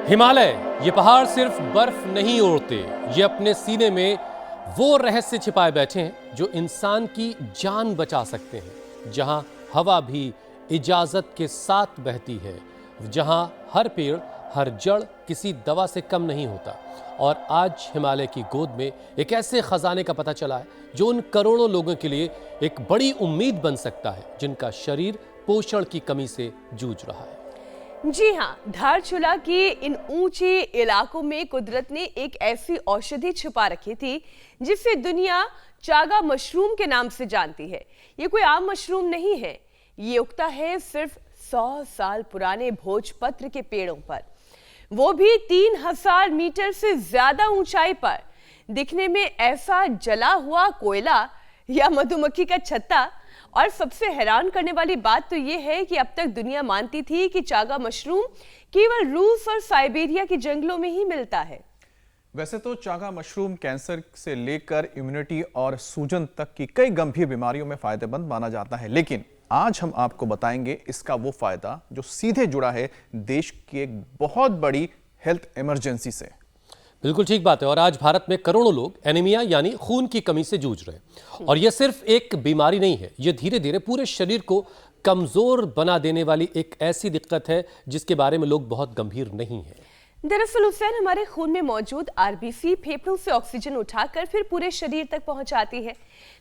हिमालय, ये पहाड़ सिर्फ बर्फ नहीं ओढ़ते, ये अपने सीने में वो रहस्य छिपाए बैठे हैं जो इंसान की जान बचा सकते हैं। जहां हवा भी इजाजत के साथ बहती है, जहां हर पेड़, हर जड़ किसी दवा से कम नहीं होता। और आज हिमालय की गोद में एक ऐसे खजाने का पता चला है जो उन करोड़ों लोगों के लिए एक बड़ी उम्मीद बन सकता है जिनका शरीर पोषण की कमी से जूझ रहा है। जी हाँ, धारचूला के इन ऊंचे इलाकों में कुदरत ने एक ऐसी औषधि छुपा रखी थी जिसे दुनिया चागा मशरूम के नाम से जानती है। ये कोई आम मशरूम नहीं है, ये उगता है सिर्फ 100 साल पुराने भोजपत्र के पेड़ों पर, वो भी 3000 मीटर से ज्यादा ऊंचाई पर। दिखने में ऐसा जला हुआ कोयला या मधुमक्खी का छत्ता। और सबसे हैरान करने वाली बात तो यह है कि अब तक दुनिया मानती थी कि चागा मशरूम केवल रूस और साइबेरिया के जंगलों में ही मिलता है। वैसे तो चागा मशरूम कैंसर से लेकर इम्यूनिटी और सूजन तक की कई गंभीर बीमारियों में फायदेमंद माना जाता है, लेकिन आज हम आपको बताएंगे इसका वो फायदा जो सीधे जुड़ा है देश की एक बहुत बड़ी हेल्थ इमरजेंसी से। बिल्कुल ठीक बात है। और आज भारत में करोड़ों लोग एनीमिया यानी खून की कमी से जूझ रहे हैं। और यह सिर्फ एक बीमारी नहीं है, यह धीरे धीरे पूरे शरीर को कमजोर बना देने वाली एक ऐसी दिक्कत है जिसके बारे में लोग बहुत गंभीर नहीं हैं। दरअसल हुसैन, हमारे खून में मौजूद आरबीसी फेफड़ों से ऑक्सीजन उठाकर फिर पूरे शरीर तक पहुंचाती है,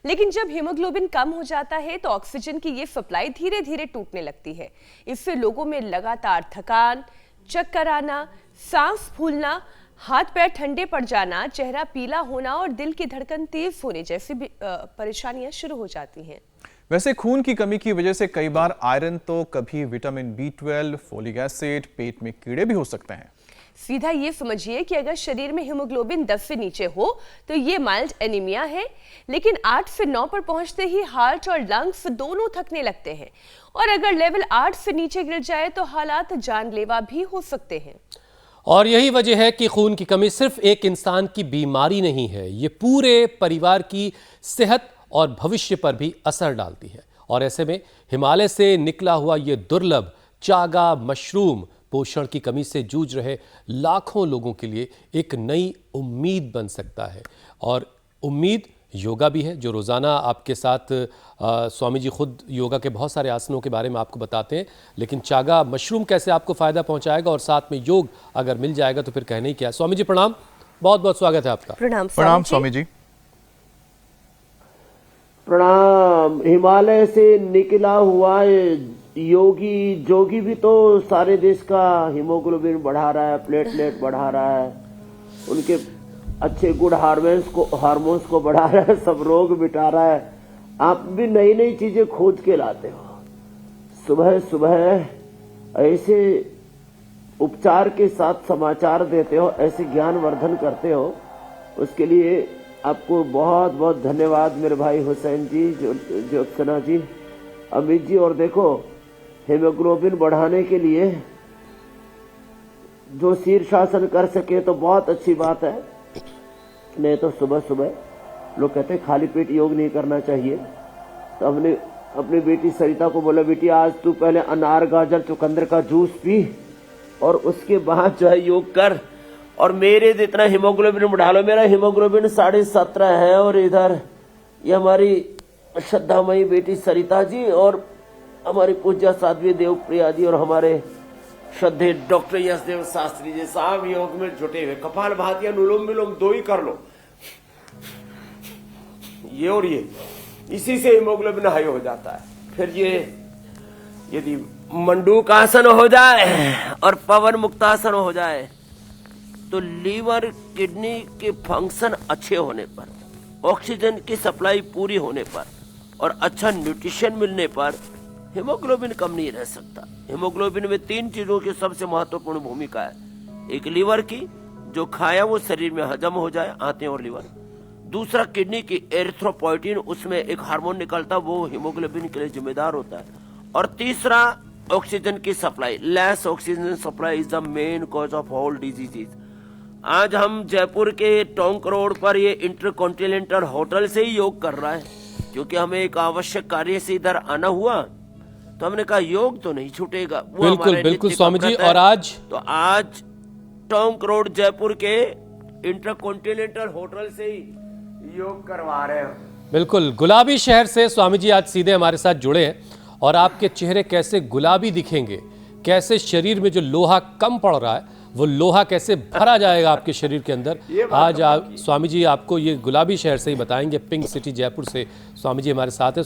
लेकिन जब हीमोग्लोबिन कम हो जाता है तो ऑक्सीजन की ये सप्लाई धीरे धीरे टूटने लगती है। इससे लोगों में लगातार थकान, चक्कर आना, सांस फूलना, हाथ पैर ठंडे पड़ जाना, चेहरा पीला होना और दिल की धड़कन तेज होने जैसी परेशानियां शुरू हो जाती हैं। वैसे खून की कमी की वजह से कई बार आयरन तो कभी विटामिन B12, फोलिक एसिड, पेट में कीड़े भी हो सकते हैं। सीधा ये समझिए कि अगर शरीर में हीमोग्लोबिन 10 से नीचे हो तो ये माइल्ड एनीमिया है, लेकिन 8 से 9 पर पहुंचते ही हार्ट और लंग्स दोनों थकने लगते हैं। और अगर लेवल 8 से नीचे गिर जाए तो हालात जानलेवा भी हो सकते हैं। और यही वजह है कि खून की कमी सिर्फ एक इंसान की बीमारी नहीं है, ये पूरे परिवार की सेहत और भविष्य पर भी असर डालती है। और ऐसे में हिमालय से निकला हुआ ये दुर्लभ चागा मशरूम पोषण की कमी से जूझ रहे लाखों लोगों के लिए एक नई उम्मीद बन सकता है। और उम्मीद योगा भी है, जो रोज़ाना आपके साथ स्वामी जी खुद योगा के बहुत सारे आसनों के बारे में आपको बताते हैं। लेकिन चागा मशरूम कैसे आपको फ़ायदा पहुंचाएगा और साथ में योग अगर मिल जाएगा तो फिर कहने ही क्या। स्वामी जी प्रणाम, बहुत बहुत स्वागत है आपका। प्रणाम स्वामी जी। प्रणाम। हिमालय से निकला हुआ योगी जोगी भी तो सारे देश का हीमोग्लोबिन बढ़ा रहा है, प्लेटलेट बढ़ा रहा है, उनके अच्छे गुड हार्मोन्स को बढ़ा रहा है, सब रोग मिटा रहा है। आप भी नई नई चीजें खोज के लाते हो, सुबह सुबह ऐसे उपचार के साथ समाचार देते हो, ऐसे ज्ञानवर्धन करते हो, उसके लिए आपको बहुत बहुत धन्यवाद मेरे भाई हुसैन जी, ज्योत्सना जी, अमित जी। और देखो, हीमोग्लोबिन बढ़ाने के लिए जो शीर्षासन कर सके तो बहुत अच्छी बात है, नहीं तो सुबह सुबह लोग कहते हैं खाली पेट योग नहीं करना चाहिए। तो हमने अपनी बेटी सरिता को बोला, बेटी आज तू पहले अनार, गाजर, चुकंदर का जूस पी और उसके बाद जो है योग कर, और मेरे जितना हीमोग्लोबिन बढ़ा लो। मेरा हीमोग्लोबिन 17.5 है, और इधर ये हमारी श्रद्धामयी बेटी सरिता जी और हमारी पूज्य साध्वी देवप्रिया जी और हमारे श्रद्धेय डॉक्टर यशदेव शास्त्री जी साहब योग में जुटे हुए। कपाल भाती, अनुलोम विलोम 2 ही कर लो, ये और ये, इसी से हीमोग्लोबिन हाई हो जाता है। फिर ये यदि मंडूक आसन हो जाए और पवन मुक्तासन हो जाए तो लीवर किडनी के फंक्शन अच्छे होने पर, ऑक्सीजन की सप्लाई पूरी होने पर और अच्छा न्यूट्रिशन मिलने पर हीमोग्लोबिन कम नहीं रह सकता। हीमोग्लोबिन में 3 चीजों की सबसे महत्वपूर्ण भूमिका है। एक लीवर की, जो खाया वो शरीर में हजम हो जाए, आंतें और लीवर। दूसरा किडनी की एरिथ्रोपोइटिन, उसमें एक हार्मोन निकलता, वो हीमोग्लोबिन के लिए जिम्मेदार होता है। और तीसरा ऑक्सीजन की supply. Less oxygen supply is the main cause of all diseases. आज हम जयपुर के टोंक रोड पर ये इंटरकॉन्टिनेंटल होटल से ही योग कर रहा है, क्योंकि हमें एक आवश्यक कार्य से इधर आना हुआ, तो हमने कहा योग तो नहीं छूटेगा। बिल्कुल बिल्कुल स्वामी जी। और आज टोंक रोड जयपुर के इंटरकॉन्टिनेंटल होटल से ही योग करवा रहे हैं। बिल्कुल, गुलाबी शहर से स्वामी जी आज सीधे हमारे साथ जुड़े हैं और आपके चेहरे कैसे गुलाबी दिखेंगे, कैसे शरीर में जो लोहा कम पड़ रहा है वो लोहा कैसे भरा जाएगा आपके शरीर के अंदर, आज आप स्वामी जी आपको ये गुलाबी शहर से ही बताएंगे। पिंक सिटी जयपुर से स्वामी जी हमारे साथ है।